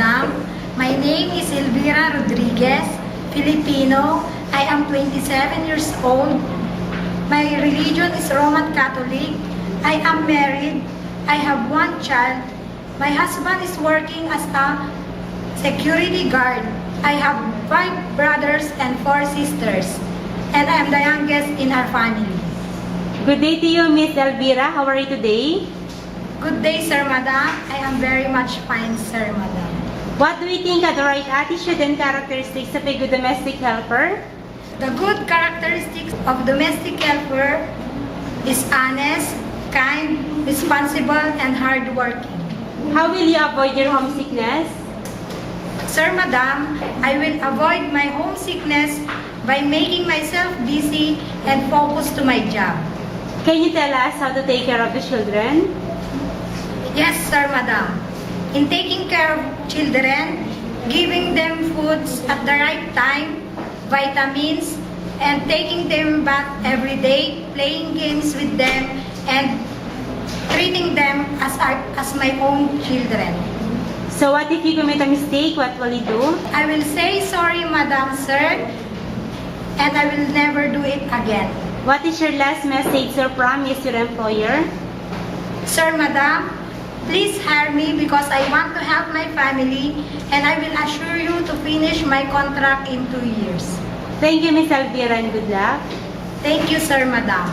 Madam. My name is Elvira Rodriguez, Filipino. I am 27 years old. My religion is Roman Catholic. I am married. I have one child. My husband is working as a security guard. I have 5 brothers and 4 sisters. And I am the youngest in our family. Good day to you, Miss Elvira. How are you today? Good day, Sir Madam. I am very much fine, Sir Madam. What do you think are the right attitude and characteristics of a good domestic helper? The good characteristics of domestic helper is honest, kind, responsible, and hardworking. How will you avoid your homesickness? Sir Madam, I will avoid my homesickness by making myself busy and focused to my job. Can you tell us how to take care of the children? Yes, Sir Madam. In taking care of children, giving them foods at the right time, vitamins, and taking them back every day, playing games with them, and treating them as my own children. So what if you commit a mistake? What will you do? I will say sorry, Madam, Sir, and I will never do it again. What is your last message or promise to your employer? Sir, Madam, please hire me because I want to help my family, and I will assure you to finish my contract in 2 years. Thank you, Miss Elvira, and good luck. Thank you, Sir, Madam.